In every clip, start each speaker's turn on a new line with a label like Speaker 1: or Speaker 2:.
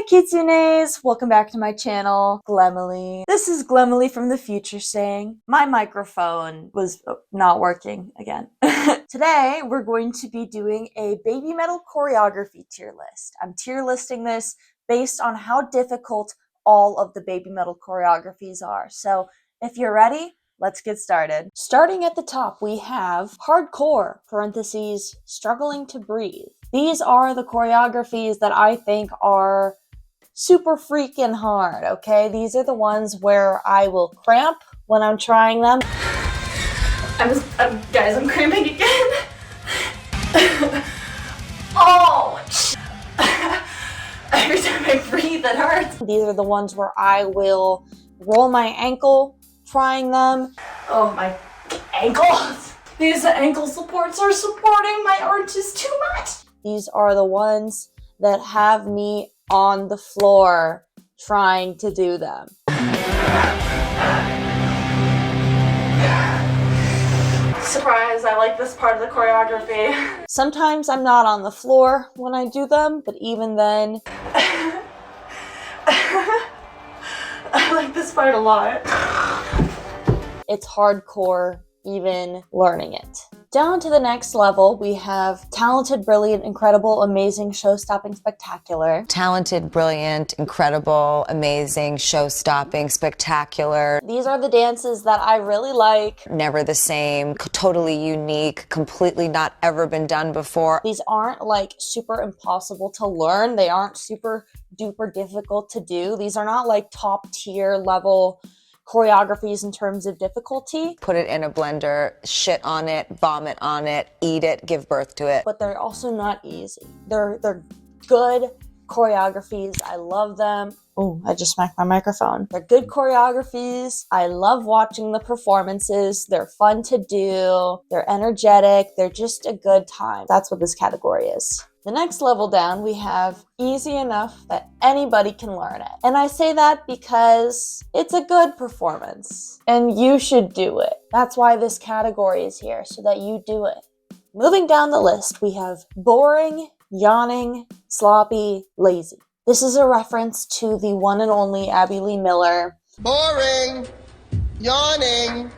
Speaker 1: Hi Kitsunes! Welcome back to my channel, Glemily. This is Glemily from the future saying, my microphone was not working again. Today, we're going to be doing a baby metal choreography tier list. I'm tier listing this based on how difficult all of the baby metal choreographies are. So if you're ready, let's get started. Starting at the top, we have hardcore, parentheses, struggling to breathe. These are the choreographies that I think are super freaking hard, okay? These are the ones where I will cramp when I'm trying them.
Speaker 2: Guys, I'm cramping again. Oh! Every time I breathe, it hurts.
Speaker 1: These are the ones where I will roll my ankle trying them.
Speaker 2: Oh, my ankles. These ankle supports are supporting my arches too much.
Speaker 1: These are the ones that have me on the floor trying to do them.
Speaker 2: Surprise, I like this part of the choreography.
Speaker 1: Sometimes I'm not on the floor when I do them, but even then,
Speaker 2: I like this part a lot.
Speaker 1: it's hardcore even learning it. Down to the next level, we have talented, brilliant, incredible, amazing, show-stopping, spectacular.
Speaker 3: Talented, brilliant, incredible, amazing, show-stopping, spectacular.
Speaker 1: These are the dances that I really like.
Speaker 3: Never the same, totally unique, completely not ever been done before.
Speaker 1: These aren't like super impossible to learn. They aren't super duper difficult to do. These are not like top tier level choreographies in terms of difficulty.
Speaker 3: Put it in a blender, shit on it, vomit on it, eat it, give birth to it.
Speaker 1: But they're also not easy. They're good choreographies. I love them. Oh, I just smacked my microphone. They're good choreographies. I love watching the performances. They're fun to do. They're energetic. They're just a good time. That's what this category is. The next level down, we have easy enough that anybody can learn it. And I say that because it's a good performance and you should do it. That's why this category is here, so that you do it. Moving down the list, we have boring, yawning, sloppy, lazy. This is a reference to the one and only Abby Lee Miller.
Speaker 4: Boring, yawning,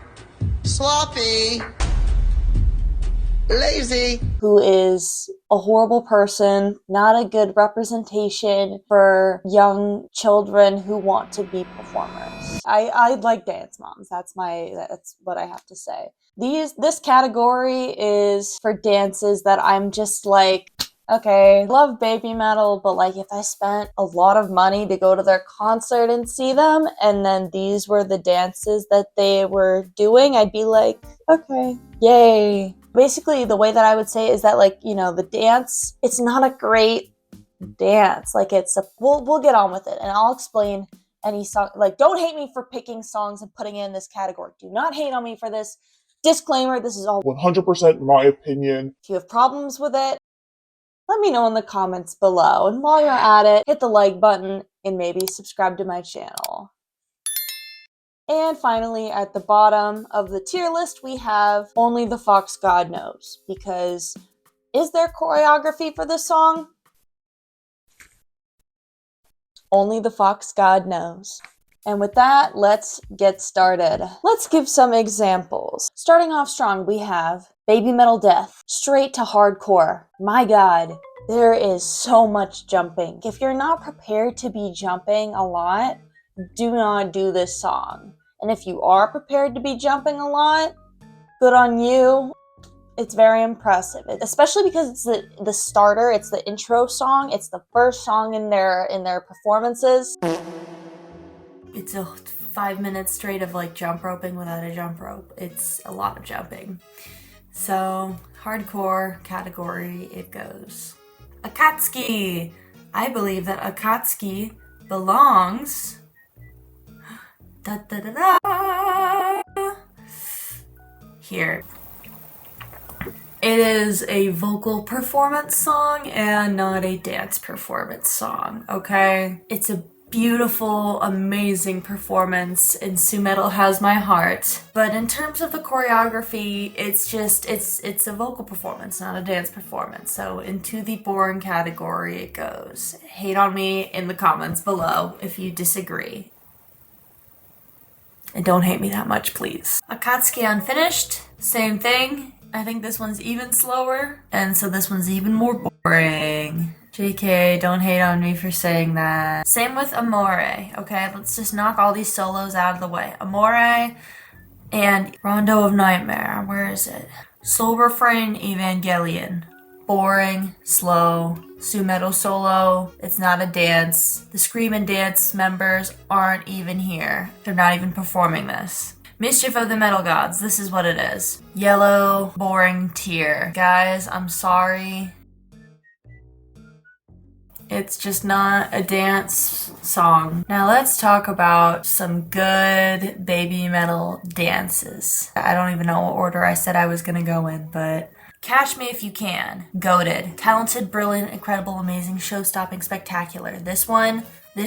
Speaker 4: sloppy, lazy.
Speaker 1: Who is a horrible person, not a good representation for young children who want to be performers. I like dance moms. That's what I have to say. This category is for dances that I'm just like, okay, love baby metal, but like if I spent a lot of money to go to their concert and see them, and then these were the dances that they were doing, I'd be like, okay, yay. Basically, the way that I would say it is that, like, you know, the dance, it's not a great dance. Like, we'll get on with it, and I'll explain any song. Like, don't hate me for picking songs and putting it in this category. Do not hate on me for this. Disclaimer, this is all
Speaker 5: 100% my opinion.
Speaker 1: If you have problems with it, let me know in the comments below. And while you're at it, hit the like button and maybe subscribe to my channel. And finally, at the bottom of the tier list, we have Only the Fox God Knows. Because is there choreography for this song? Only the Fox God Knows. And with that, let's get started. Let's give some examples. Starting off strong, we have Baby Metal Death, straight to hardcore. My God, there is so much jumping. If you're not prepared to be jumping a lot, do not do this song. And if you are prepared to be jumping a lot, good on you. It's very impressive, especially because it's the starter, it's the intro song, it's the first song in their performances.
Speaker 2: It's a 5 minutes straight of like jump roping without a jump rope. It's a lot of jumping. So, hardcore category it goes. Akatsuki! I believe that Akatsuki belongs here. It is a vocal performance song and not a dance performance song, okay? It's a beautiful, amazing performance, and Su-metal has my heart. But in terms of the choreography, it's a vocal performance, not a dance performance. So into the boring category it goes. Hate on me in the comments below if you disagree. And don't hate me that much, please. Akatsuki Unfinished, same thing. I think this one's even slower, and so this one's even more boring. JK, don't hate on me for saying that. Same with Amore, okay? Let's just knock all these solos out of the way. Amore and Rondo of Nightmare, where is it? Soul Refrain Evangelion. Boring, slow, Su-metal solo, it's not a dance. The Scream and Dance members aren't even here. They're not even performing this. Mischief of the Metal Gods, this is what it is. Yellow, boring tear. Guys, I'm sorry. It's just not a dance song. Now let's talk about some good baby metal dances. I don't even know what order I said I was gonna go in, but Catch Me If You Can. Goated. Talented, brilliant, incredible, amazing, show-stopping, spectacular. This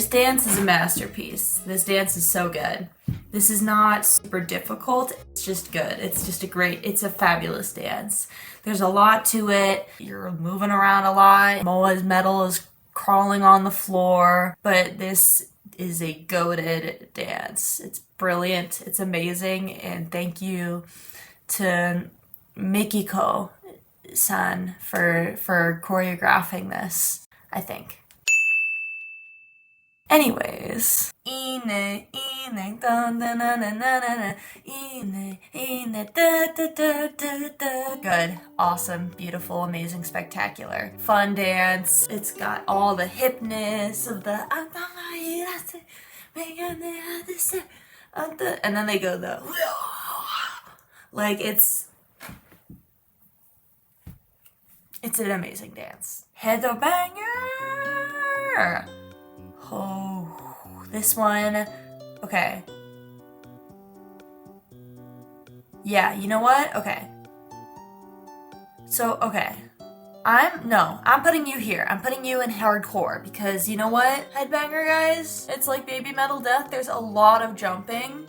Speaker 2: dance is a masterpiece. This dance is so good. This is not super difficult, it's just good. It's a fabulous dance. There's a lot to it. You're moving around a lot. Moa's metal is crawling on the floor, but this is a goated dance. It's brilliant, it's amazing, and thank you to Mikiko-san for choreographing this, I think. Anyways, good, awesome, beautiful, amazing, spectacular, fun dance. It's got all the hipness of the, and then they go the, like it's an amazing dance. Headbanger! Oh, this one, okay. Yeah, you know what? Okay. So, okay. I'm putting you here. I'm putting you in hardcore because you know what? Headbanger, guys, it's like Baby Metal Death. There's a lot of jumping.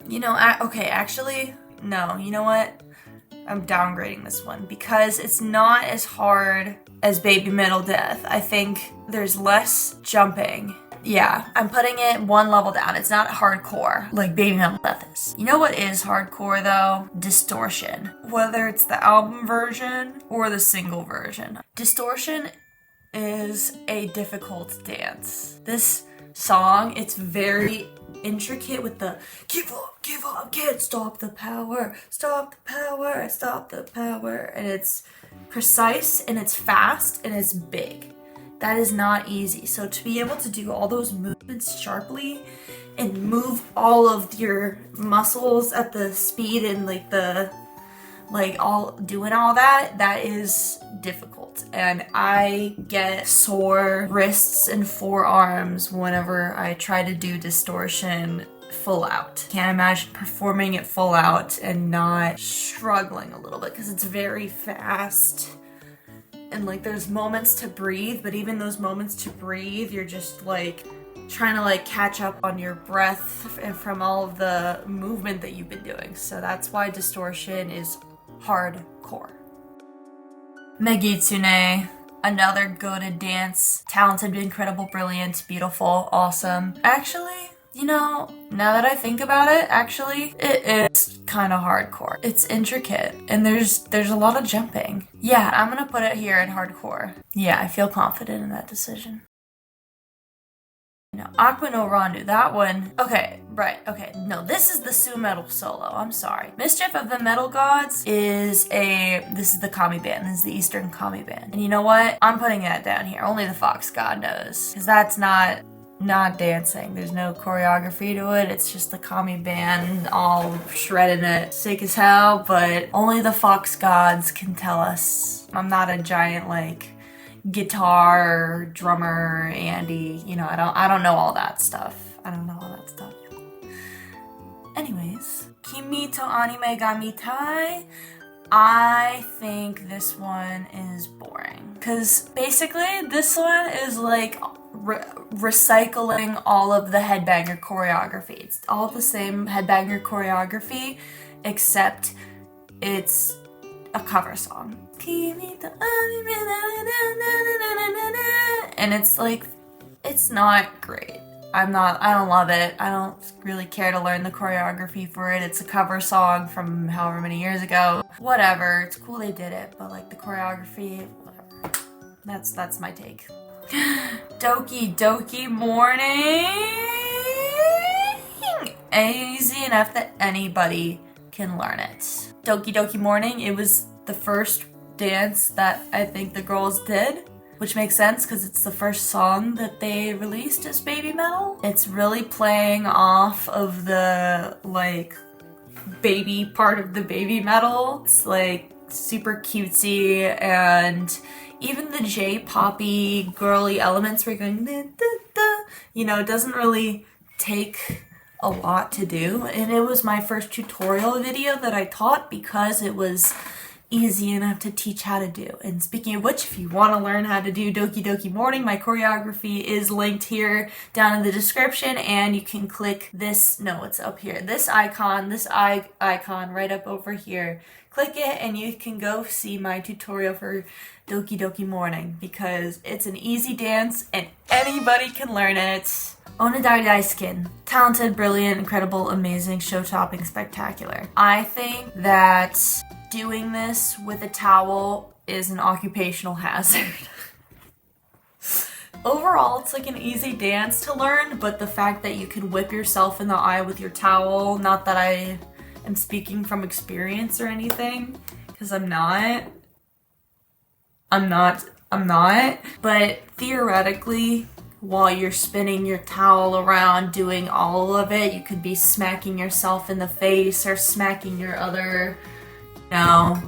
Speaker 2: You know, okay, actually, no, you know what? I'm downgrading this one because it's not as hard as Baby Metal Death. I think there's less jumping. Yeah, I'm putting it one level down. It's not hardcore like Baby Metal Death is. You know what is hardcore though? Distortion. Whether it's the album version or the single version. Distortion is a difficult dance. This song, it's very intricate with the give up, can't stop the power, stop the power, stop the power, and it's precise and it's fast and it's big. That is not easy. So to be able to do all those movements sharply and move all of your muscles at the speed and doing all that is difficult. And I get sore wrists and forearms whenever I try to do distortion full out. Can't imagine performing it full out and not struggling a little bit because it's very fast. And like there's moments to breathe, but even those moments to breathe, you're just like trying to like catch up on your breath from all of the movement that you've been doing. So that's why distortion is hardcore. Megitsune, another goated dance. Talented, incredible, brilliant, beautiful, awesome. Actually, you know, now that I think about it, actually, it is kind of hardcore. It's intricate, and there's a lot of jumping. Yeah, I'm gonna put it here in hardcore. Yeah, I feel confident in that decision. No, Aqua no Randu, that one. Okay, right, okay. No, this is the Su-metal solo. I'm sorry. Mischief of the Metal Gods this is the kami band. This is the Eastern kami band. And you know what? I'm putting that down here. Only the Fox God knows. Because that's not dancing. There's no choreography to it. It's just the kami band all shredding it. Sick as hell, but only the Fox Gods can tell us. I'm not a giant, like, guitar drummer Andy, you know, I don't know all that stuff. Anyways, Kimi to Anime ga Mitai. I think this one is boring. Because basically, this one is like recycling all of the headbanger choreography. It's all the same headbanger choreography, except it's a cover song. And it's like, it's not great. I don't love it. I don't really care to learn the choreography for it. It's a cover song from however many years ago. Whatever, it's cool they did it, but like the choreography, whatever. That's my take. Doki Doki Morning! Easy enough that anybody can learn it. Doki Doki Morning, it was the first dance that I think the girls did, which makes sense because it's the first song that they released as BABYMETAL. It's really playing off of the like baby part of the BABYMETAL. It's like super cutesy, and even the J-poppy girly elements were going da, da, da. You know, it doesn't really take a lot to do, and it was my first tutorial video that I taught because it was easy enough to teach how to do. And speaking of which, if you want to learn how to do Doki Doki Morning, my choreography is linked here down in the description, and you can click this, no, it's up here, this icon, this icon right up over here. Click it and you can go see my tutorial for Doki Doki Morning, because it's an easy dance and anybody can learn it. Onodari Daisuke, talented, brilliant, incredible, amazing, show-topping, spectacular. I think that doing this with a towel is an occupational hazard. Overall, it's like an easy dance to learn, but the fact that you can whip yourself in the eye with your towel, not that I am speaking from experience or anything, because I'm not, but theoretically, while you're spinning your towel around doing all of it, you could be smacking yourself in the face or smacking your other, you know,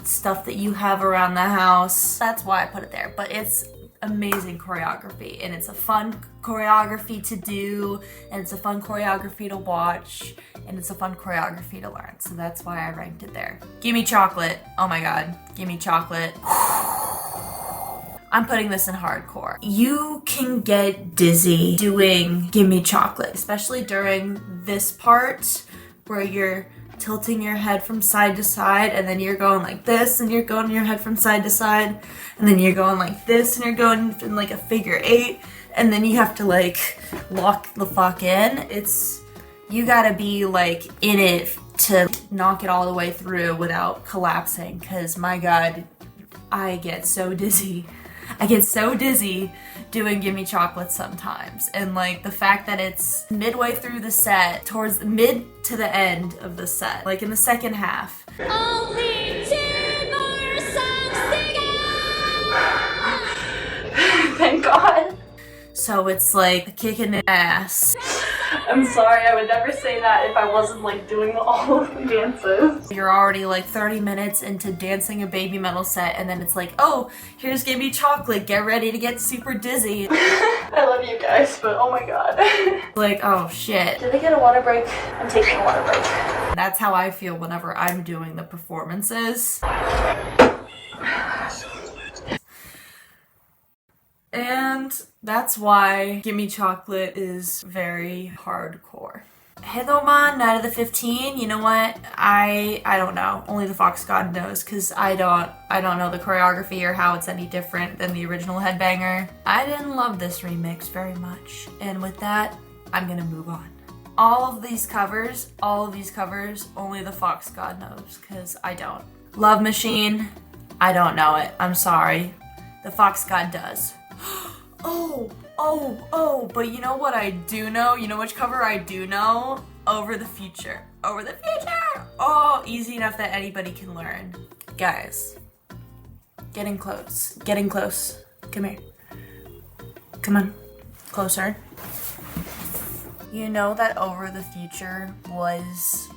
Speaker 2: stuff that you have around the house. That's why I put it there, but it's amazing choreography, and it's a fun choreography to do, and it's a fun choreography to watch, and it's a fun choreography to learn, so that's why I ranked it there. Gimme Chocolate, oh my god, Gimme Chocolate. I'm putting this in hardcore. You can get dizzy doing Gimme Chocolate, especially during this part where you're tilting your head from side to side, and then you're going like this, and you're going your head from side to side, and then you're going like this, and you're going in like a figure 8, and then you have to like lock the fuck in. You gotta be like in it to knock it all the way through without collapsing, because my god, I get so dizzy. I get so dizzy doing Gimme Chocolate sometimes, and like the fact that it's midway through the set, towards the mid to the end of the set, like in the second half. Only 2 more songs to go! Thank God. So it's like a kick in the ass. I'm sorry, I would never say that if I wasn't like doing all of the dances. You're already like 30 minutes into dancing a BABYMETAL set, and then it's like, oh, here's Gimme Chocolate, get ready to get super dizzy. I love you guys, but oh my god. Like, oh shit. Did I get a water break? I'm taking a water break. That's how I feel whenever I'm doing the performances. And that's why Gimme Chocolate is very hardcore. Hedoman, Night of the 15, you know what? I don't know. Only the Fox God knows, because I don't know the choreography or how it's any different than the original Headbanger. I didn't love this remix very much. And with that, I'm gonna move on. All of these covers, only the Fox God knows, because I don't. Love Machine, I don't know it. I'm sorry. The Fox God does. Oh, but you know what I do know? You know which cover I do know? Over the Future. Over the Future! Oh, easy enough that anybody can learn. Guys, getting close. Come here. Come on, closer. You know that Over the Future was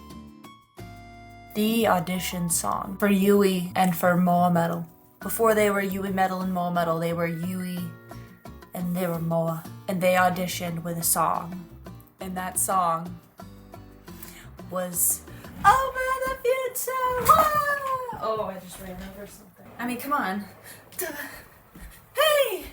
Speaker 2: the audition song for Yui and for Moa Metal. Before they were Yui Metal and Moa Metal, they were Yui and they were Moa. And they auditioned with a song. And that song was Over the So high. Oh, I just ran over something. I mean, come on. Hey!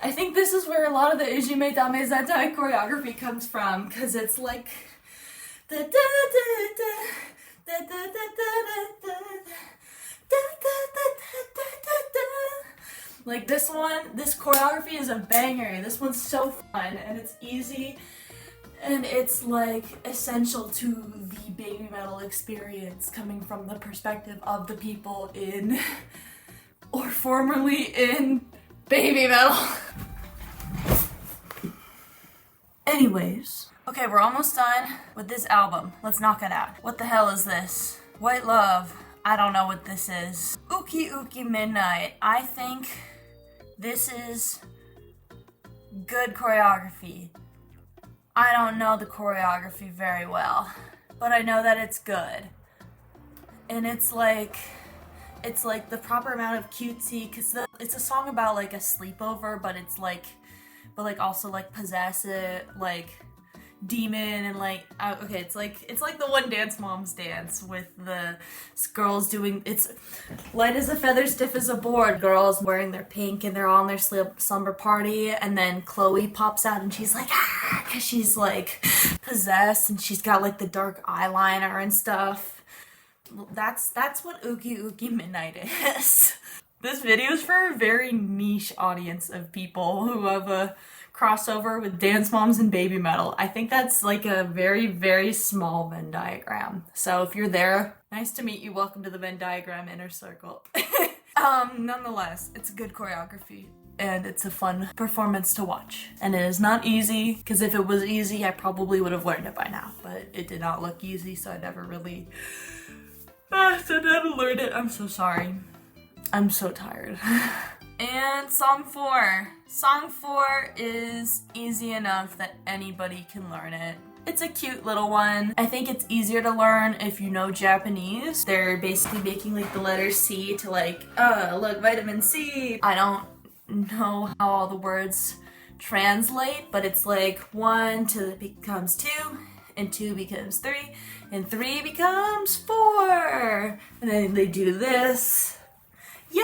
Speaker 2: I think this is where a lot of the BABYMETAL choreography comes from, because it's like like this one, this choreography is a banger. This one's so fun and it's easy and it's like essential to the BABYMETAL experience, coming from the perspective of the people in or formerly in BABYMETAL. Anyways, okay, we're almost done with this album. Let's knock it out. What the hell is this? White Love. I don't know what this is. Uki Uki Midnight. I think this is good choreography. I don't know the choreography very well, but I know that it's good. And it's like the proper amount of cutesy, because it's a song about like a sleepover, but it's like, also like possessive, like demon, and like okay, it's like the one Dance Moms dance with the girls doing, it's light as a feather, stiff as a board, girls wearing their pink and they're all in their slumber party, and then Chloe pops out and she's like ah, because she's like possessed and she's got like the dark eyeliner and stuff. That's what Uki Uki Midnight is. This video is for a very niche audience of people who have a crossover with Dance Moms and BABYMETAL. I think that's like a very, very small Venn diagram. So if you're there, nice to meet you. Welcome to the Venn diagram inner circle. Nonetheless, it's good choreography and it's a fun performance to watch. And it is not easy, because if it was easy, I probably would have learned it by now. But it did not look easy, so I never really learned it. I'm so sorry. I'm so tired. And song 4. Song 4 is easy enough that anybody can learn it. It's a cute little one. I think it's easier to learn if you know Japanese. They're basically making like the letter C to like, look, vitamin C. I don't know how all the words translate, but it's like 1 till it becomes 2, and 2 becomes 3, and 3 becomes 4. And then they do this. Yeah,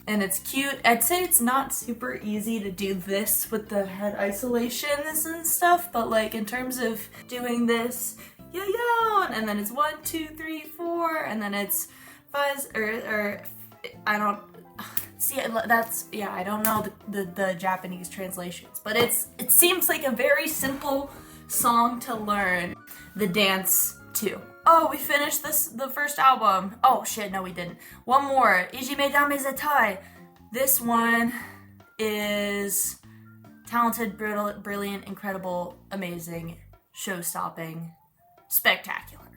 Speaker 2: and it's cute. I'd say it's not super easy to do this with the head isolations and stuff, but like in terms of doing this, yeah, and then it's 1, 2, 3, 4, and then it's 5, or I don't see. That's, yeah, I don't know the Japanese translations, but it seems like a very simple song to learn the dance to. Oh, we finished the first album. Oh shit, no we didn't. One more, Ijime Dame Zetai. This one is talented, brilliant, incredible, amazing, show-stopping, spectacular.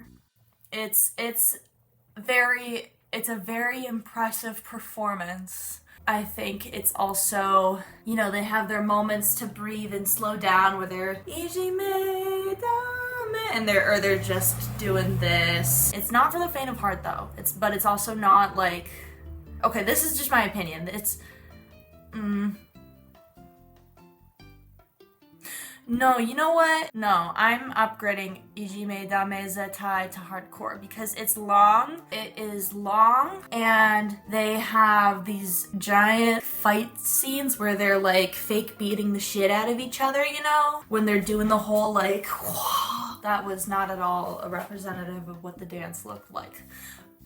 Speaker 2: It's a very impressive performance. I think it's also, you know, they have their moments to breathe and slow down where they're Ijime Dame, and they're just doing this. It's not for the faint of heart though. But it's also not like, okay, this is just my opinion. It's no, you know what? No, I'm upgrading Ijime Dame Zetai to hardcore because it's long. It is long, and they have these giant fight scenes where they're like fake beating the shit out of each other, you know? When they're doing the whole like, whoa, that was not at all a representative of what the dance looked like.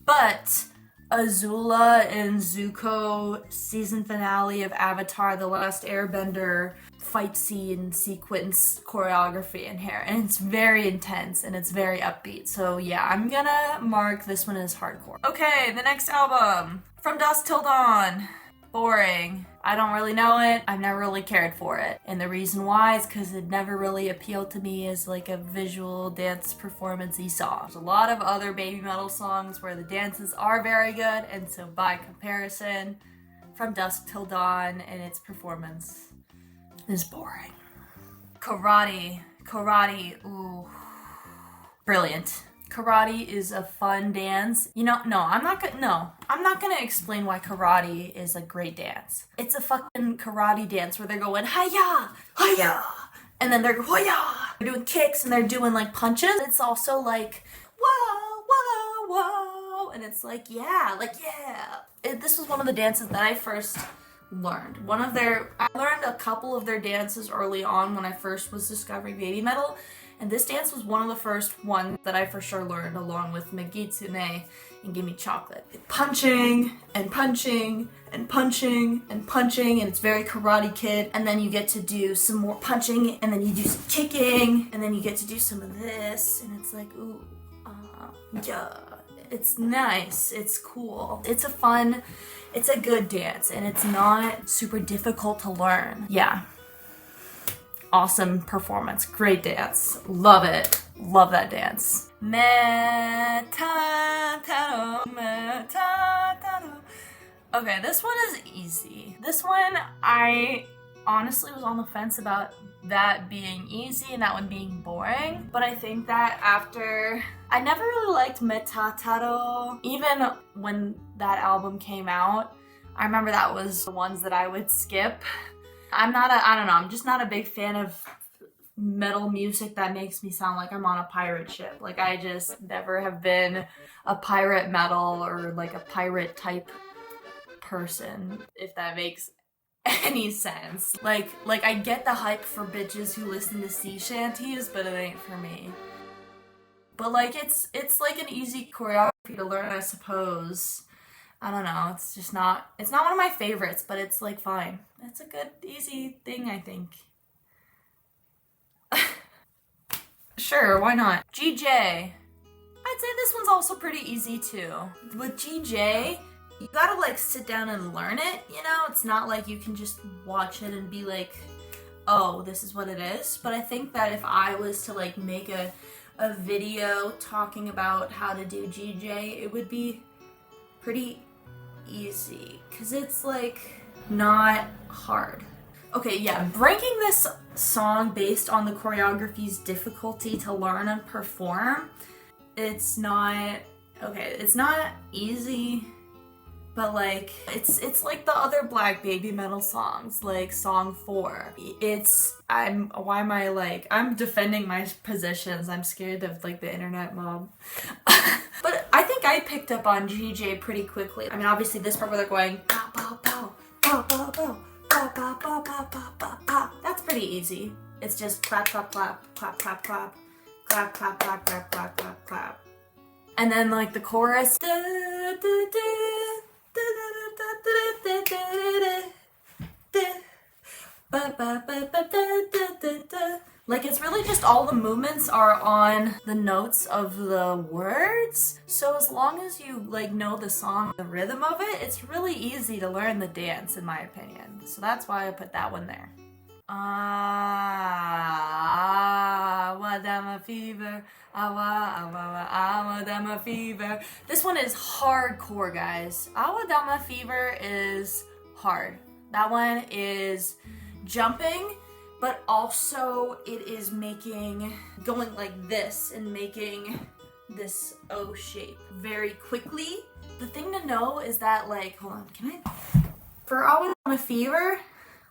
Speaker 2: But Azula and Zuko season finale of Avatar: The Last Airbender fight scene sequence choreography in here, and it's very intense and it's very upbeat. So yeah, I'm gonna mark this one as hardcore. Okay, the next album, From Dusk Till Dawn. Boring. I don't really know it. I've never really cared for it. And the reason why is because it never really appealed to me as like a visual dance performance-y song. There's a lot of other BABYMETAL songs where the dances are very good, and so by comparison, from dusk till dawn, and its performance is boring. Karate, ooh, brilliant. Karate is a fun dance. You know, I'm not gonna explain why karate is a great dance. It's a fucking karate dance where they're going hiya, hiya, and then they're hoya. They're doing kicks and they're doing like punches. It's also like whoa, whoa, whoa, and it's like yeah. This was one of the dances that I first learned. I learned a couple of their dances early on when I first was discovering baby metal. And this dance was one of the first ones that I for sure learned, along with Megitsune and Gimme Chocolate. Punching and punching and punching and punching, and it's very Karate Kid. And then you get to do some more punching, and then you do some kicking, and then you get to do some of this, and it's like, ooh, yeah. It's nice, it's cool. It's a good dance, and it's not super difficult to learn. Yeah. Awesome performance, great dance, love it, love that dance. Okay, this one is easy. This one, I honestly was on the fence about that being easy and that one being boring, but I think that I never really liked Metataro. Even when that album came out, I remember that was the ones that I would skip. I'm just not a big fan of metal music that makes me sound like I'm on a pirate ship. Like, I just never have been a pirate metal or like a pirate type person, if that makes any sense. Like I get the hype for bitches who listen to sea shanties, but it ain't for me. But like, it's like an easy choreography to learn, I suppose. I don't know, it's not one of my favorites, but it's like fine. It's a good, easy thing, I think. Sure, why not? GJ. I'd say this one's also pretty easy too. With GJ, you gotta like sit down and learn it, you know? It's not like you can just watch it and be like, oh, this is what it is. But I think that if I was to like make a video talking about how to do GJ, it would be pretty easy, because it's like not hard. Okay, yeah, ranking this song based on the choreography's difficulty to learn and perform, it's not easy, but like it's like the other black baby metal songs, like song 4. I'm defending my positions. I'm scared of like the internet mob. But I think I picked up on GJ pretty quickly. I mean, obviously this part where they're going pow pow pow pow pow pow pow pow pow pow pow pow pow. That's pretty easy. It's just clap clap clap clap clap clap clap clap clap clap clap clap clap. And then like the chorus. Like, it's really just all the movements are on the notes of the words. So as long as you like know the song, the rhythm of it, it's really easy to learn the dance, in my opinion. So that's why I put that one there. Wadama fever. Awadama fever. This one is hardcore, guys. Awadama fever is hard. That one is jumping, but also it is going like this and making this O shape very quickly. The thing to know is that, like, hold on, for Awadama fever,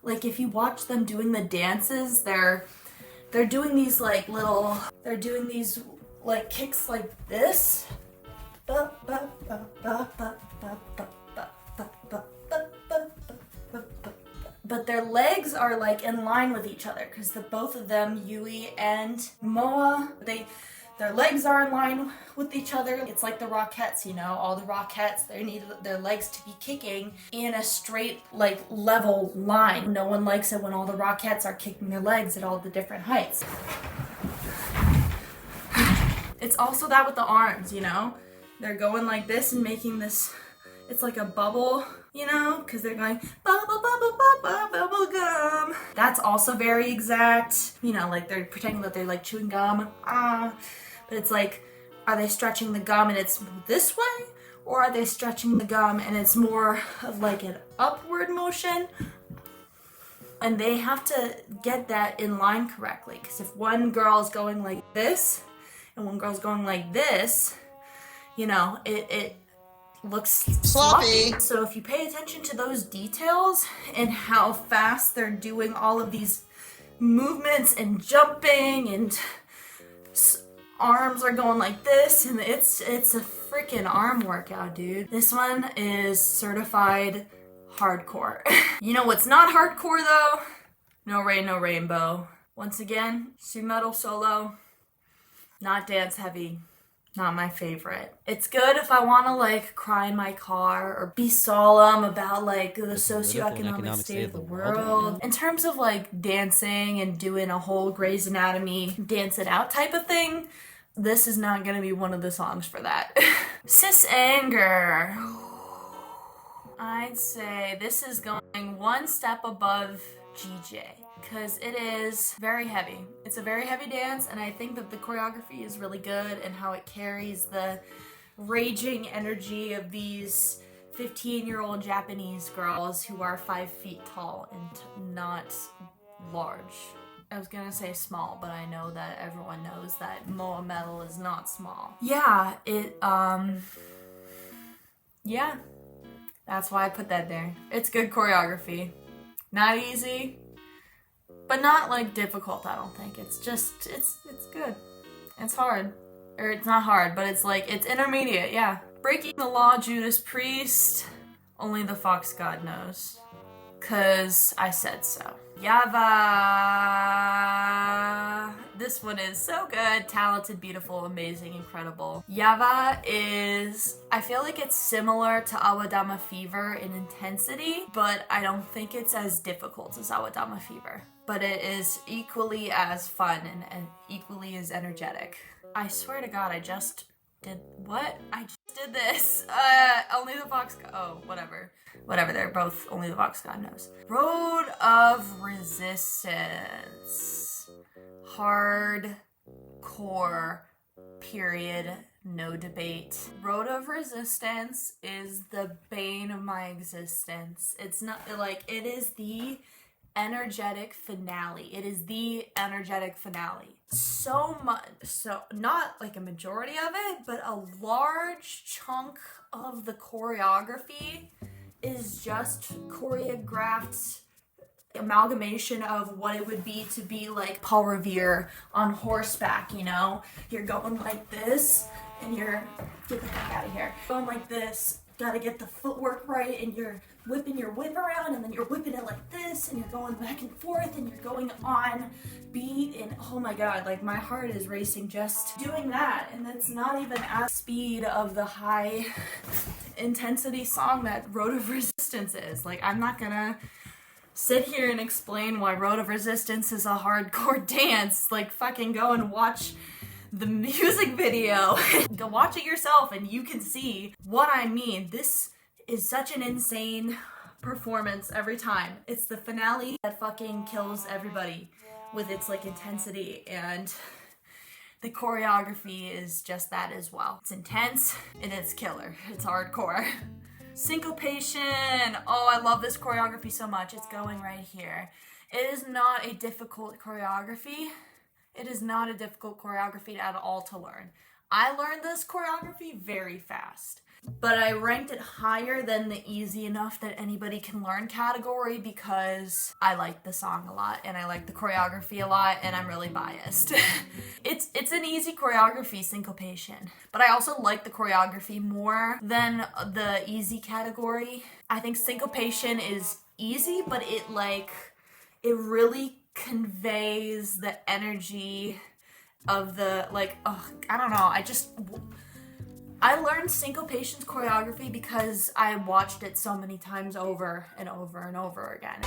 Speaker 2: like if you watch them doing the dances, they're doing these like kicks like this. But their legs are like in line with each other, because both of them, Yui and Moa, their legs are in line with each other. It's like the Rockettes, you know, all the Rockettes, they need their legs to be kicking in a straight, like, level line. No one likes it when all the Rockettes are kicking their legs at all the different heights. It's also that with the arms, you know? They're going like this and making this, it's like a bubble, you know? Because they're going, bubble, bubble, bubble, bubble gum. That's also very exact. You know, like they're pretending that they're like chewing gum. But it's like, are they stretching the gum and it's this way? or are they stretching the gum and it's more of like an upward motion? And they have to get that in line correctly, because if one girl is going like this and one girl's going like this, you know, it looks sloppy. So if you pay attention to those details and how fast they're doing all of these movements and jumping and arms are going like this, and it's a freaking arm workout, dude. This one is certified hardcore. You know what's not hardcore though? No Rain, No Rainbow. Once again, metal solo, not dance heavy, not my favorite. It's good if I want to like cry in my car or be solemn about like the socioeconomic state of the world. In terms of like dancing and doing a whole Grey's Anatomy dance it out type of thing, this is not gonna be one of the songs for that. Sis Anger. I'd say this is going one step above GJ, because it is very heavy. It's a very heavy dance, and I think that the choreography is really good and how it carries the raging energy of these 15-year-old Japanese girls who are 5 feet tall and not large. I was gonna say small, but I know that everyone knows that Moa Metal is not small. Yeah, yeah. That's why I put that there. It's good choreography. Not easy, but not like difficult, I don't think. It's just, it's good. It's hard. Or it's not hard, but it's like, it's intermediate, yeah. Breaking the Law, Judas Priest, only the Fox God knows. 'Cause I said so. Yava. This one is so good. Talented, beautiful, amazing, incredible. Yava is, I feel like it's similar to Awadama Fever in intensity, but I don't think it's as difficult as Awadama Fever. But it is equally as fun and equally as energetic. I swear to God, I just did what? I just did this. Only the Fox God. Oh, whatever. Whatever, they're both Only the Fox God knows. Road of Resistance. Hardcore, period, no debate. Road of Resistance is the bane of my existence. It's not, like, it is the energetic finale. It is the energetic finale. So much, so not like a majority of it, but a large chunk of the choreography is just choreographed amalgamation of what it would be to be like Paul Revere on horseback, you know? You're going like this, and you're, get the heck out of here. Going like this, gotta get the footwork right, and you're whipping your whip around, and then you're whipping it like this, and you're going back and forth, and you're going on beat, and oh my God, like my heart is racing just doing that, and it's not even at speed of the high intensity song that Road of Resistance is. Like, I'm not gonna sit here and explain why Road of Resistance is a hardcore dance. Like, fucking go and watch the music video. Go watch it yourself and you can see what I mean. This is such an insane performance every time. It's the finale that fucking kills everybody with its like intensity, and the choreography is just that as well. It's intense and it's killer. It's hardcore. Syncopation. Oh, I love this choreography so much. It's going right here. It is not a difficult choreography. It is not a difficult choreography at all to learn. I learned this choreography very fast, but I ranked it higher than the easy enough that anybody can learn category because I like the song a lot and I like the choreography a lot and I'm really biased. It's an easy choreography, Syncopation, but I also like the choreography more than the easy category. I think Syncopation is easy, but it really conveys the energy of the, like, oh, I don't know, I learned Syncopation's choreography because I watched it so many times over and over and over again.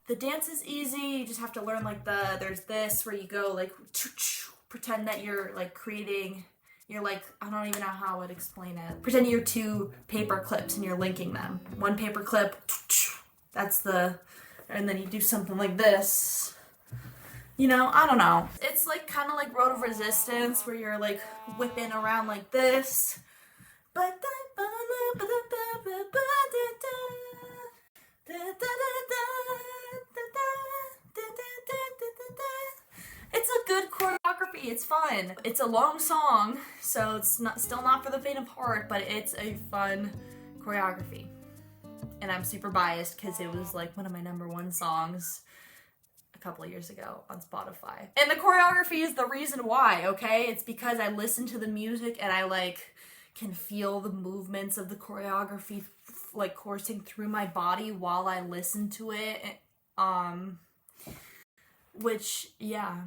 Speaker 2: The dance is easy, you just have to learn like there's this where you go like, pretend that you're like creating, you're like, I don't even know how I would explain it. Pretend you're 2 paper clips and you're linking them. 1 paper clip, that's the, and then you do something like this. You know, I don't know. It's like kind of like Road of Resistance where you're like whipping around like this, It's a good choreography. It's fun. It's a long song, so it's still not for the faint of heart, but it's a fun choreography. And I'm super biased because it was like one of my #1 songs a couple of years ago on Spotify. And the choreography is the reason why, okay? It's because I listen to the music and I like can feel the movements of the choreography like coursing through my body while I listen to it. Which, yeah.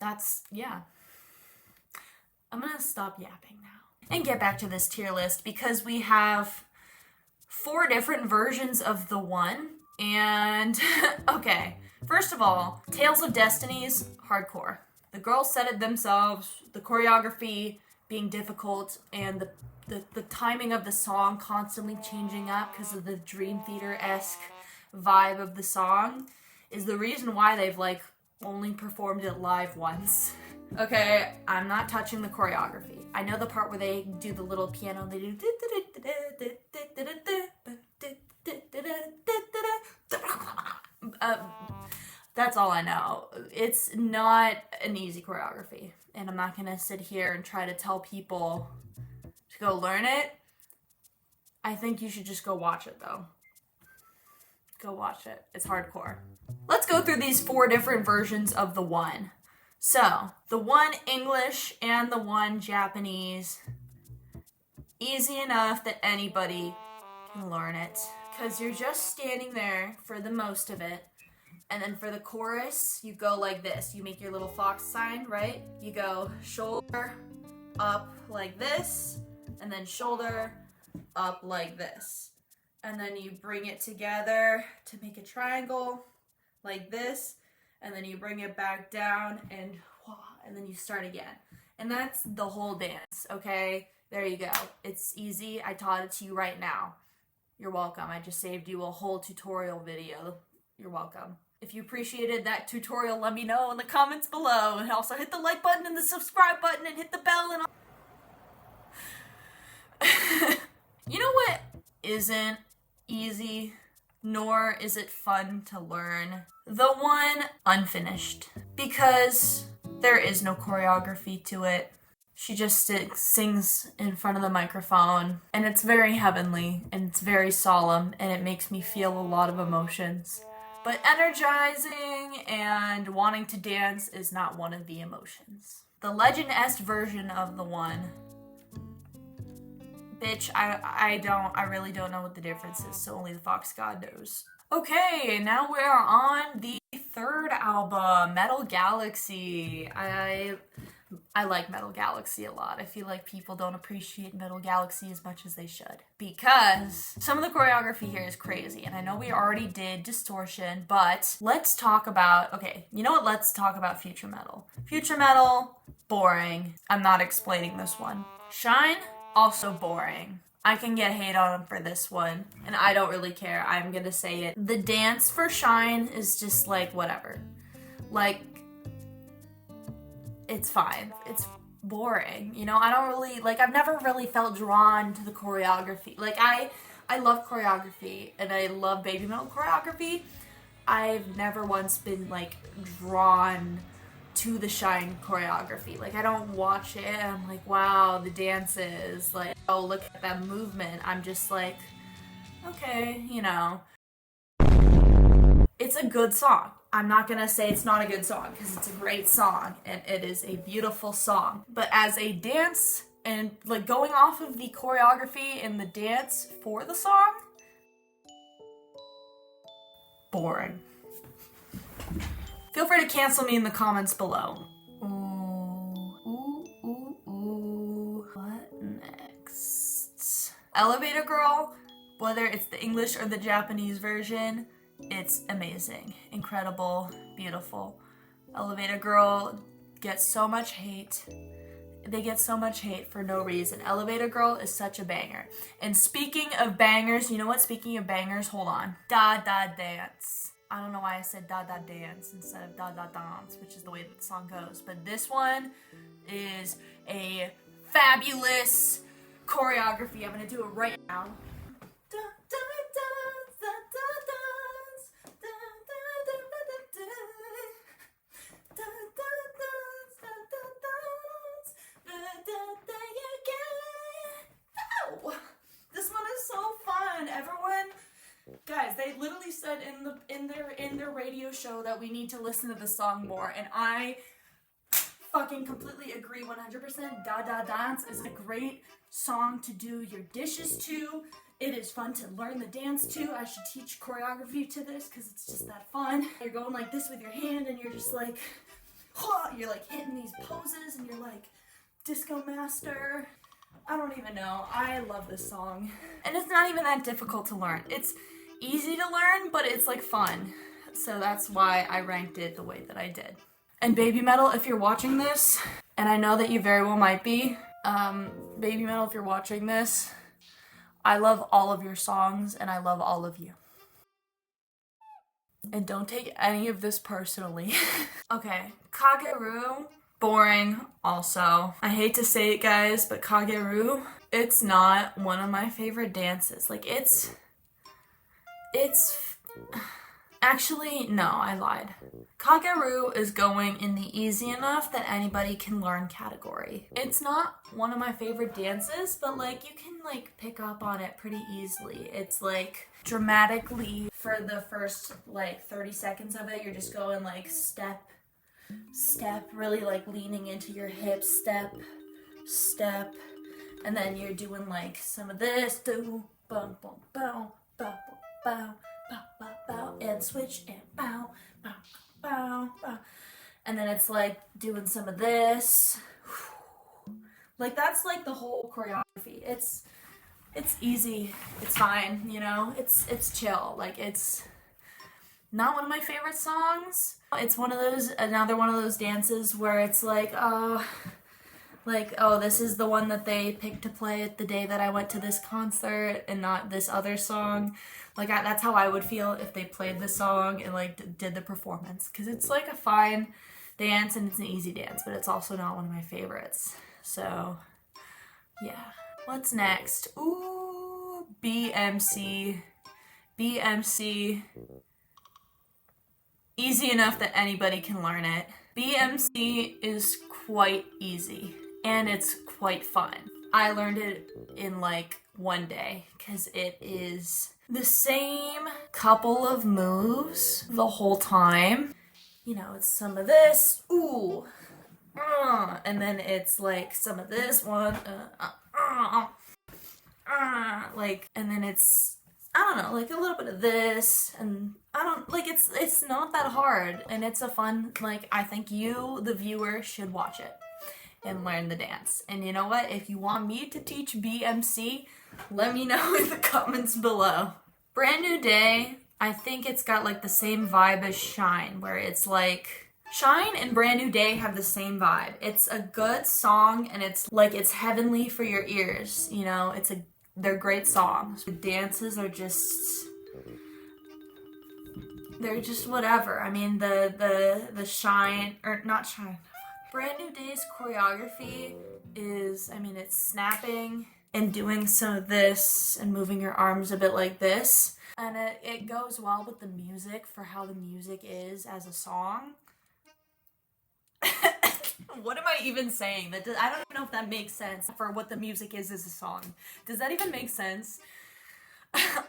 Speaker 2: I'm gonna stop yapping now and get back to this tier list because we have 4 different versions of the one. And okay, first of all, Tales of Destinies, hardcore. The girls said it themselves, the choreography being difficult and the timing of the song constantly changing up because of the Dream Theater-esque vibe of the song is the reason why they've like only performed it live once. Okay, I'm not touching the choreography. I know the part where they do the little piano, they do that's all I know. It's not an easy choreography, and I'm not gonna sit here and try to tell people to go learn it. I think you should just go watch it though. Go watch it. It's hardcore. Let's go through these 4 different versions of the one. So, the one English and the one Japanese. Easy enough that anybody can learn it. Because you're just standing there for the most of it. And then for the chorus, you go like this. You make your little fox sign, right? You go shoulder up like this. And then shoulder up like this. And then you bring it together to make a triangle like this, and then you bring it back down and then you start again. And that's the whole dance, okay? There you go. It's easy. I taught it to you right now. You're welcome. I just saved you a whole tutorial video. You're welcome. If you appreciated that tutorial, let me know in the comments below. And also hit the like button and the subscribe button and hit the bell and all. You know what isn't easy, nor is it fun to learn? The one unfinished. Because there is no choreography to it. She just sings in front of the microphone, and it's very heavenly, and it's very solemn, and it makes me feel a lot of emotions. But energizing and wanting to dance is not one of the emotions. The Legend-esque version of the one, bitch, I really don't know what the difference is, so only the Fox God knows. Okay, now we are on the 3rd album, Metal Galaxy. I like Metal Galaxy a lot. I feel like people don't appreciate Metal Galaxy as much as they should. Because some of the choreography here is crazy. And I know we already did Distortion, but let's talk about, okay, you know what? Let's talk about Future Metal. Future Metal, boring. I'm not explaining this one. Shine, also boring. I can get hate on him for this one, and I don't really care. I'm gonna say it. The dance for Shine is just like, whatever. Like, it's fine. It's boring. You know, I don't really, like, I've never really felt drawn to the choreography. Like, I love choreography, and I love baby metal choreography. I've never once been, like, drawn to the Shine choreography. Like, I don't watch it and I'm like, wow, the dances, like, oh, look at that movement. I'm just like, okay, you know. It's a good song. I'm not gonna say it's not a good song, because it's a great song, and it is a beautiful song. But as a dance, and like going off of the choreography and the dance for the song, boring. Feel free to cancel me in the comments below. Ooh. What next? Elevator Girl, whether it's the English or the Japanese version, it's amazing, incredible, beautiful. Elevator Girl gets so much hate. They get so much hate for no reason. Elevator Girl is such a banger. And speaking of bangers, you know what? Speaking of bangers, hold on. Da Da Dance. I don't know why I said Da Da Dance instead of Da Da Dance, which is the way that the song goes. But this one is a fabulous choreography. I'm gonna do it right now. This one is so fun. Everyone, guys, they literally said in their radio show that we need to listen to the song more, and I fucking completely agree 100%. Da Da Dance is a great song to do your dishes to. It is fun to learn the dance to. I should teach choreography to this because it's just that fun. You're going like this with your hand and you're just like, you're like hitting these poses and you're like disco master. I don't even know. I love this song. And it's not even that difficult to learn. It's easy to learn, but it's like fun. So that's why I ranked it the way that I did. And BABYMETAL, if you're watching this, and I know that you very well might be, BABYMETAL, if you're watching this, I love all of your songs and I love all of you. And don't take any of this personally. Okay, Kageru, boring also. I hate to say it, guys, but Kageru, it's not one of my favorite dances. Like, it's actually, no, I lied. Kageru is going in the easy enough that anybody can learn category. It's not one of my favorite dances, but like you can like pick up on it pretty easily. It's like dramatically for the first like 30 seconds of it, you're just going like step, step, really like leaning into your hips, step, step, and then you're doing like some of this, do, bum, bum, bow, bow, bow, bow, bow, bow, and switch, and bow, bow, bow, bow. And then it's like doing some of this. Like that's like the whole choreography. It's easy. It's fine, you know? It's chill. Like it's not one of my favorite songs. It's one of those, another one of those dances where it's like, oh, this is the one that they picked to play at the day that I went to this concert and not this other song. Like, that's how I would feel if they played the song and, like, did the performance. Because it's, like, a fine dance and it's an easy dance, but it's also not one of my favorites. So, yeah. What's next? Ooh, BMC. BMC. Easy enough that anybody can learn it. BMC is quite easy. And it's quite fun. I learned it in like one day because it is the same couple of moves the whole time. You know, it's some of this, ooh, and then it's like some of this one, like, and then it's, I don't know, like a little bit of this, and I don't, like, it's not that hard, and it's a fun, like, I think you, the viewer, should watch it and learn the dance. And you know what? If you want me to teach BMC, let me know in the comments below. Brand New Day, I think it's got like the same vibe as Shine, where it's like, Shine and Brand New Day have the same vibe. It's a good song and it's like, it's heavenly for your ears, you know? They're great songs. The dances are just, they're just whatever. I mean, the Shine, or not Shine, Brand New Day's choreography is, I mean, it's snapping and doing some of this and moving your arms a bit like this. And it goes well with the music for how the music is as a song. What am I even saying? I don't even know if that makes sense for what the music is as a song. Does that even make sense?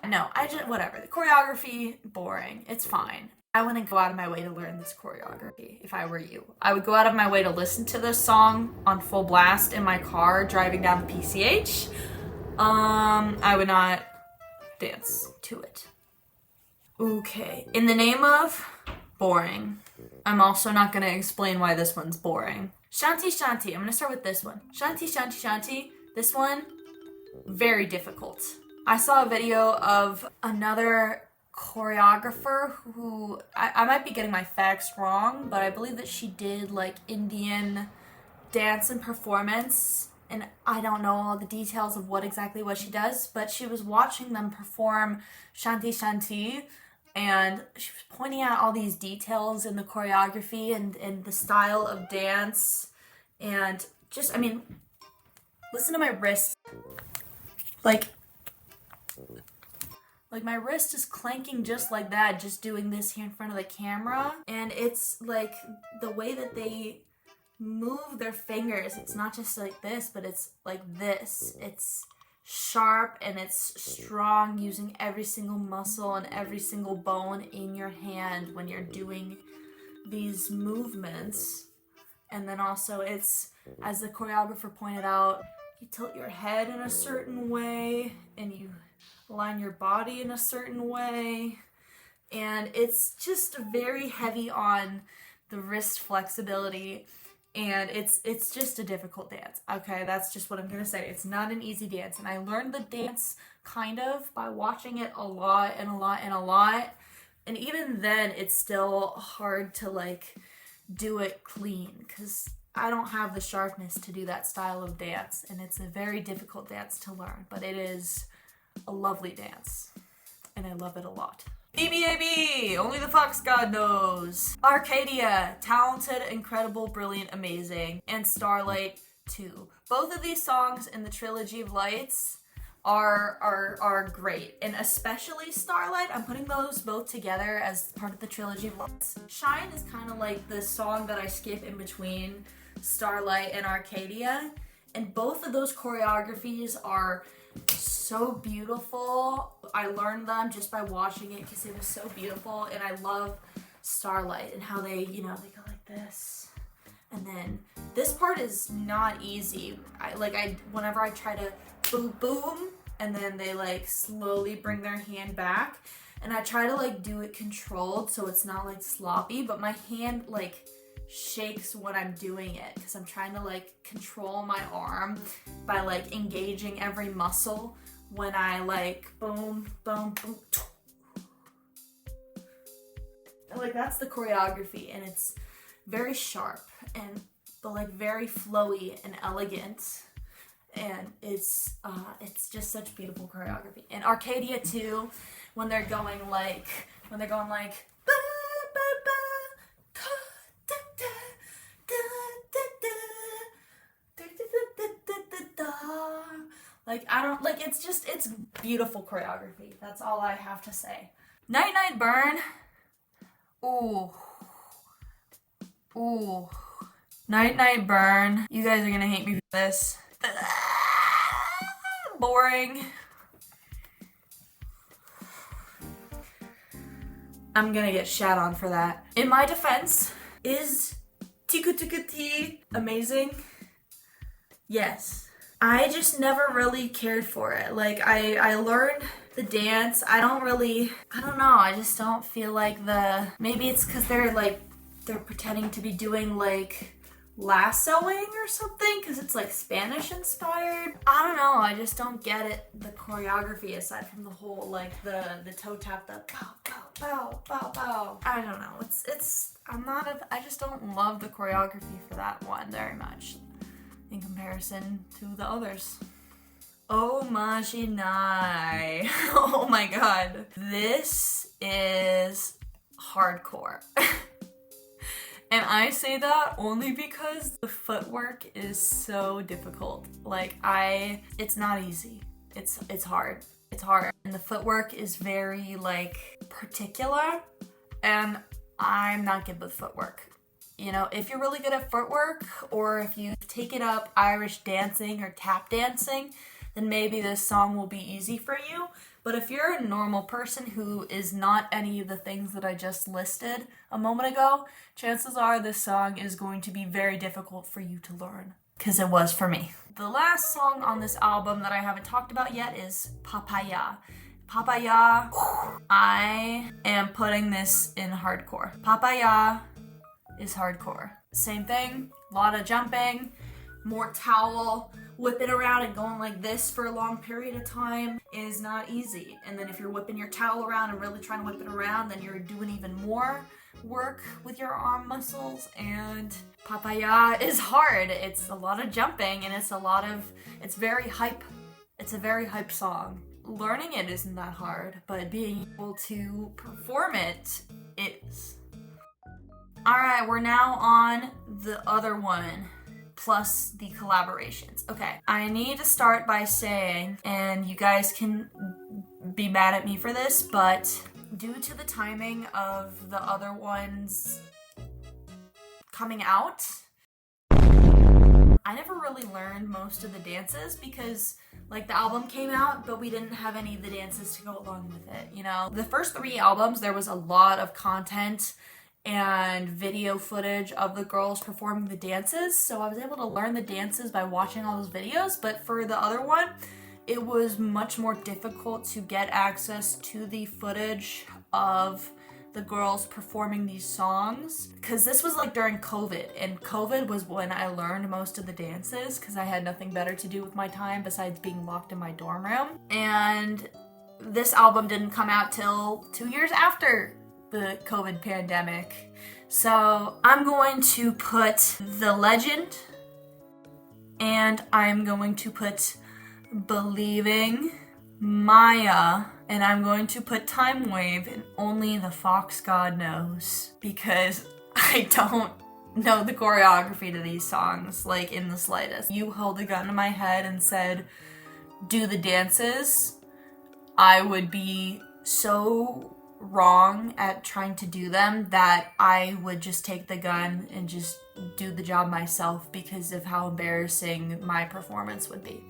Speaker 2: No, whatever. The choreography, boring. It's fine. I wouldn't go out of my way to learn this choreography if I were you. I would go out of my way to listen to this song on full blast in my car driving down the PCH. I would not dance to it. Okay, in the name of boring, I'm also not going to explain why this one's boring. Shanti Shanti, I'm going to start with this one. Shanti Shanti Shanti, this one, very difficult. I saw a video of another choreographer who, I might be getting my facts wrong, but I believe that she did like Indian dance and performance, and I don't know all the details of what she does, but she was watching them perform Shanti Shanti, and she was pointing out all these details in the choreography and the style of dance, and just, I mean, listen to my wrist. Like my wrist is clanking just like that, just doing this here in front of the camera. And it's like the way that they move their fingers, it's not just like this, but it's like this. It's sharp and it's strong, using every single muscle and every single bone in your hand when you're doing these movements. And then also it's, as the choreographer pointed out, you tilt your head in a certain way and you line your body in a certain way, and it's just very heavy on the wrist flexibility, and it's just a difficult dance. Okay, that's just what I'm gonna say. It's not an easy dance, and I learned the dance kind of by watching it a lot, and even then it's still hard to like do it clean because I don't have the sharpness to do that style of dance, and it's a very difficult dance to learn, but it is a lovely dance, and I love it a lot. BABY! Only the Fox God knows. Arcadia, talented, incredible, brilliant, amazing. And Starlight 2. Both of these songs in the Trilogy of Lights are great, and especially Starlight. I'm putting those both together as part of the Trilogy of Lights. Shine is kind of like the song that I skip in between Starlight and Arcadia, and both of those choreographies are so beautiful. I learned them just by watching it because it was so beautiful, and I love Starlight and how they, you know, they go like this. And then this part is not easy. Whenever I try to boom boom, and then they like slowly bring their hand back, and I try to like do it controlled so it's not like sloppy, but my hand like shakes when I'm doing it because I'm trying to like control my arm by like engaging every muscle when I like boom, boom, boom. Like that's the choreography, and it's very sharp and but like very flowy and elegant, and it's just such beautiful choreography. And Arcadia too, when they're going like ba, ba, ba, ka, da, da, da, da, da, da, da, da. Like I don't like, it's beautiful choreography. That's all I have to say. Night Night Burn. Ooh. Night Night Burn. You guys are gonna hate me for this. Boring. I'm gonna get shat on for that. In my defense, is Tiku Tiku Ti amazing? Yes. I just never really cared for it. Like I learned the dance. I don't know, I just don't feel like maybe it's because they're pretending to be doing like lassoing or something because it's like Spanish inspired. I don't know, I just don't get it, the choreography, aside from the whole like the toe tap, the pow pow pow pow pow. I don't know, I just don't love the choreography for that one very much in comparison to the others. Oh Majinai. Oh my god. This is hardcore. And I say that only because the footwork is so difficult. Like it's not easy. It's hard. It's hard. And the footwork is very like particular, and I'm not good with footwork. You know, if you're really good at footwork, or if you've taken up Irish dancing or tap dancing, then maybe this song will be easy for you. But if you're a normal person who is not any of the things that I just listed a moment ago, chances are this song is going to be very difficult for you to learn, because it was for me. The last song on this album that I haven't talked about yet is Papaya. Papaya, I am putting this in hardcore. Papaya is hardcore. Same thing, a lot of jumping, more towel, whipping around and going like this for a long period of time is not easy. And then if you're whipping your towel around and really trying to whip it around, then you're doing even more work with your arm muscles. And Papaya is hard. It's a lot of jumping, and it's very hype. It's a very hype song. Learning it isn't that hard, but being able to perform it is. Alright, we're now on the other one. plus the collaborations. Okay, I need to start by saying, and you guys can be mad at me for this, but due to the timing of the other ones coming out, I never really learned most of the dances because like the album came out, but we didn't have any of the dances to go along with it, you know? The first 3 albums, there was a lot of content and video footage of the girls performing the dances, so I was able to learn the dances by watching all those videos, but for the other one, it was much more difficult to get access to the footage of the girls performing these songs, because this was like during COVID, and COVID was when I learned most of the dances because I had nothing better to do with my time besides being locked in my dorm room. And this album didn't come out till 2 years after the COVID pandemic. So I'm going to put The Legend, and I'm going to put Believing, Maya, and I'm going to put Time Wave, and Only the Fox God Knows, because I don't know the choreography to these songs, like in the slightest. You held a gun to my head and said, do the dances, I would be so wrong at trying to do them that I would just take the gun and just do the job myself because of how embarrassing my performance would be.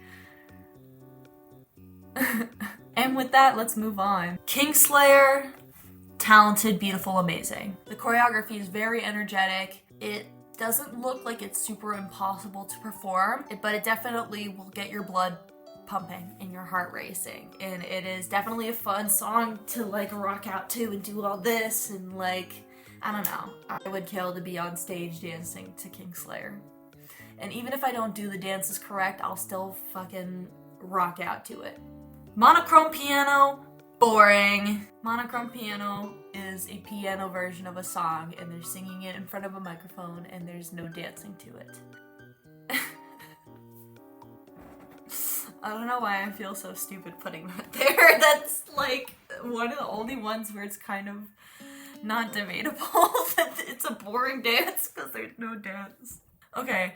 Speaker 2: And with that, let's move on. Kingslayer, talented, beautiful, amazing. The choreography is very energetic. It doesn't look like it's super impossible to perform, but it definitely will get your blood pumping and your heart racing. And it is definitely a fun song to like rock out to and do all this and like, I don't know. I would kill to be on stage dancing to Kingslayer. And even if I don't do the dances correct, I'll still fucking rock out to it. Monochrome piano, boring. Monochrome piano is a piano version of a song and they're singing it in front of a microphone and there's no dancing to it. I don't know why I feel so stupid putting that there. That's like one of the only ones where it's kind of not debatable that it's a boring dance because there's no dance. Okay,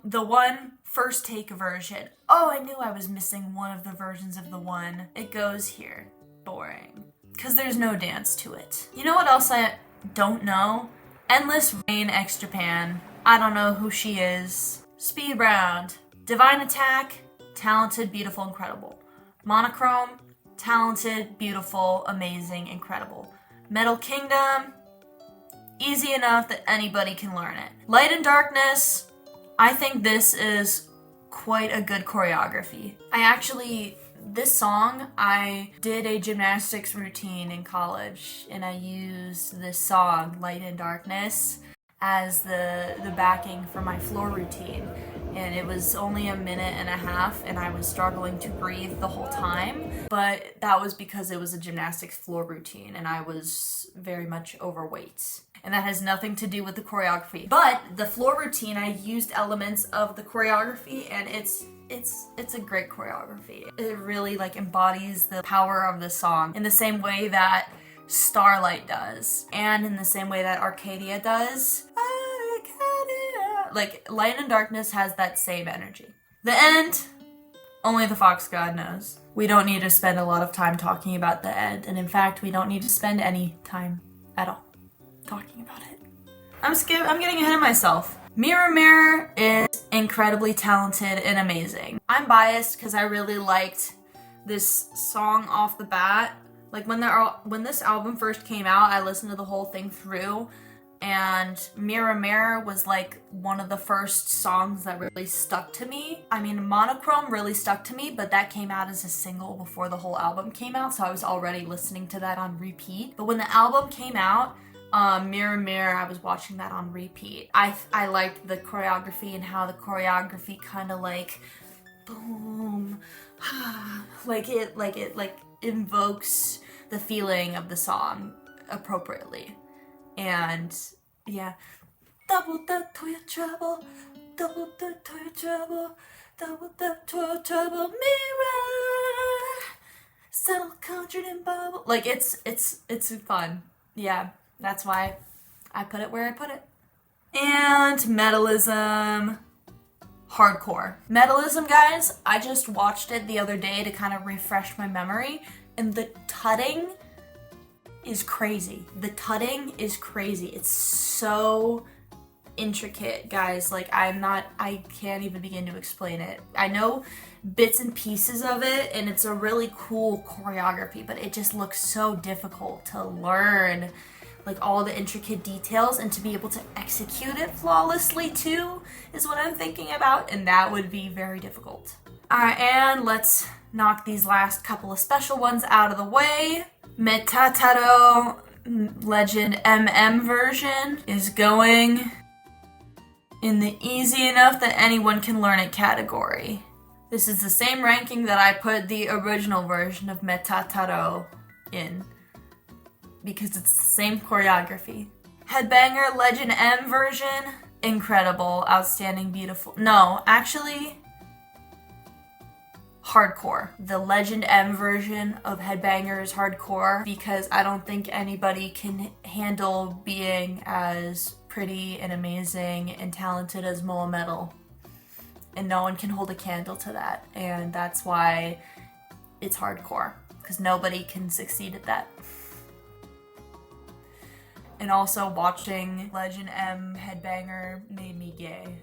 Speaker 2: the one first take version. Oh, I knew I was missing one of the versions of the one. It goes here. Boring. Because there's no dance to it. You know what else I don't know? Endless Rain X Japan. I don't know who she is. Speed Round. Divine Attack. Talented, beautiful, incredible. Monochrome. Talented, beautiful, amazing, incredible. Metal Kingdom. Easy enough that anybody can learn it. Light and Darkness, I think this is quite a good choreography. This song, I did a gymnastics routine in college and I used this song, Light and Darkness, as the backing for my floor routine. And it was only a minute and a half and I was struggling to breathe the whole time. But that was because it was a gymnastics floor routine and I was very much overweight. And that has nothing to do with the choreography. But the floor routine, I used elements of the choreography and it's a great choreography. It really like embodies the power of the song in the same way that Starlight does. And in the same way that Arcadia does. Like, Light and Darkness has that same energy. The end, only the Fox God knows. We don't need to spend a lot of time talking about the end, and in fact, we don't need to spend any time at all talking about it. I'm getting ahead of myself. Mirror Mirror is incredibly talented and amazing. I'm biased because I really liked this song off the bat. Like, when this album first came out, I listened to the whole thing through, and Mirror Mirror was like one of the first songs that really stuck to me. I mean, Monochrome really stuck to me, but that came out as a single before the whole album came out, so I was already listening to that on repeat. But when the album came out, Mirror Mirror, I was watching that on repeat. I liked the choreography and how the choreography kind of like, boom, like it invokes the feeling of the song appropriately. And yeah, double that to your trouble, double that to your trouble, double that to your trouble, mirror, settle conjured in bubble. Like it's fun. Yeah, that's why I put it where I put it. And Metalism, hardcore. Metalism, guys, I just watched it the other day to kind of refresh my memory, and the tutting is crazy. The tutting is crazy. It's so intricate, guys. Like, I can't even begin to explain it. I know bits and pieces of it, and it's a really cool choreography, but it just looks so difficult to learn, like, all the intricate details, and to be able to execute it flawlessly too is what I'm thinking about, and that would be very difficult. Alright, and let's knock these last couple of special ones out of the way. Metataro Legend MM version is going in the easy enough that anyone can learn it category. This is the same ranking that I put the original version of Metataro in, because it's the same choreography. Headbanger Legend M version, incredible, outstanding, beautiful. No, actually, hardcore. The Legend M version of Headbanger is hardcore because I don't think anybody can handle being as pretty and amazing and talented as BABYMETAL. And no one can hold a candle to that. And that's why it's hardcore, because nobody can succeed at that. And also, watching Legend M Headbanger made me gay.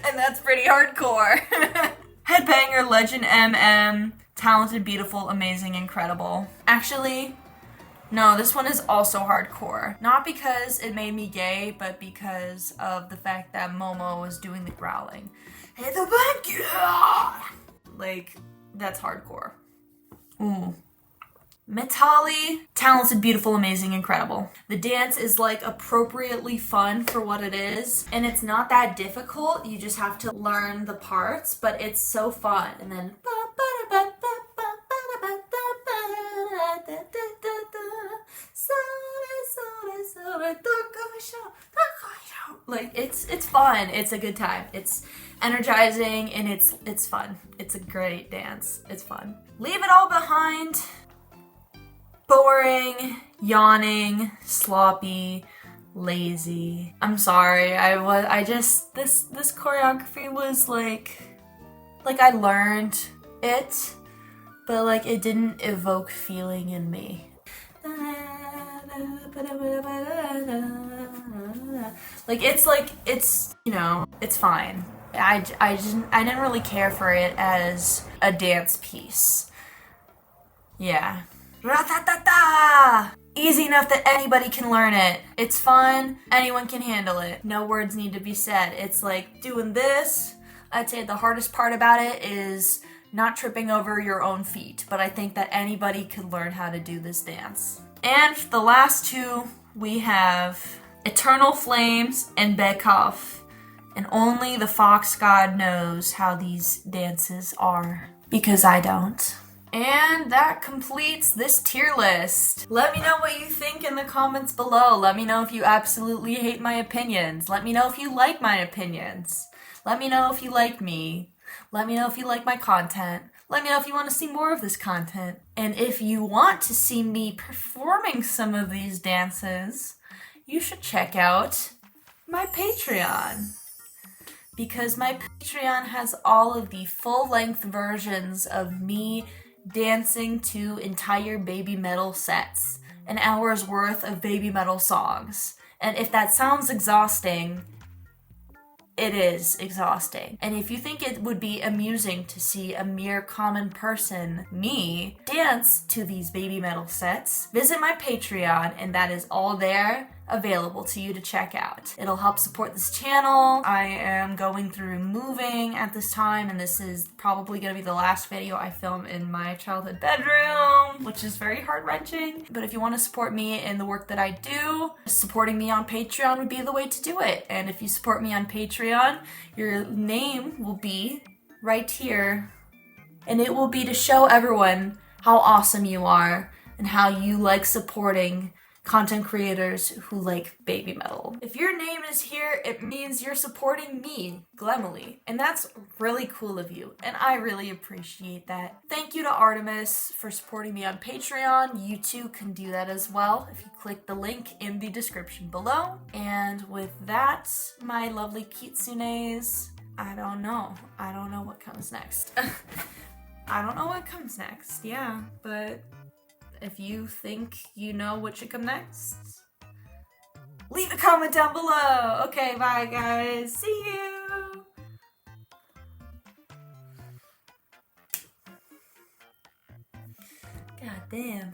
Speaker 2: And that's pretty hardcore. Headbanger Legend MM, talented, beautiful, amazing, incredible. Actually, no, this one is also hardcore. Not because it made me gay, but because of the fact that Momo was doing the growling. Hey, the bad, like, that's hardcore. Ooh. Metali, talented, beautiful, amazing, incredible. The dance is like appropriately fun for what it is, and it's not that difficult. You just have to learn the parts, but it's so fun. And then like, it's fun. It's a good time. It's energizing, and it's fun. It's a great dance. It's fun. Leave it all behind. Boring, yawning, sloppy, lazy. I'm sorry. This choreography was like I learned it, but like it didn't evoke feeling in me. Like it's you know, it's fine. I didn't really care for it as a dance piece. Yeah. Ra-ta-ta-ta! Easy enough that anybody can learn it. It's fun, anyone can handle it. No words need to be said. It's like doing this. I'd say the hardest part about it is not tripping over your own feet, but I think that anybody could learn how to do this dance. And the last two, we have Eternal Flames and Bekov. And only the Fox God knows how these dances are, because I don't. And that completes this tier list. Let me know what you think in the comments below. Let me know if you absolutely hate my opinions. Let me know if you like my opinions. Let me know if you like me. Let me know if you like my content. Let me know if you want to see more of this content. And if you want to see me performing some of these dances, you should check out my Patreon. Because my Patreon has all of the full-length versions of me dancing to entire BABYMETAL sets, an hour's worth of BABYMETAL songs. And if that sounds exhausting, it is exhausting. And if you think it would be amusing to see a mere common person, me, dance to these BABYMETAL sets, visit my Patreon, and that is all there, available to you to check out. It'll help support this channel. I am going through moving at this time, and this is probably gonna be the last video I film in my childhood bedroom, which is very heart-wrenching. But if you want to support me in the work that I do, supporting me on Patreon would be the way to do it. And if you support me on Patreon, your name will be right here, and it will be to show everyone how awesome you are and how you like supporting content creators who like baby metal. If your name is here, it means you're supporting me, Glemily, and that's really cool of you, and I really appreciate that. Thank you to Artemis for supporting me on Patreon. You too can do that as well if you click the link in the description below. And with that, my lovely kitsunes, I don't know what comes next. I don't know what comes next, yeah, but if you think you know what should come next, leave a comment down below. Okay, bye guys. See you. God damn.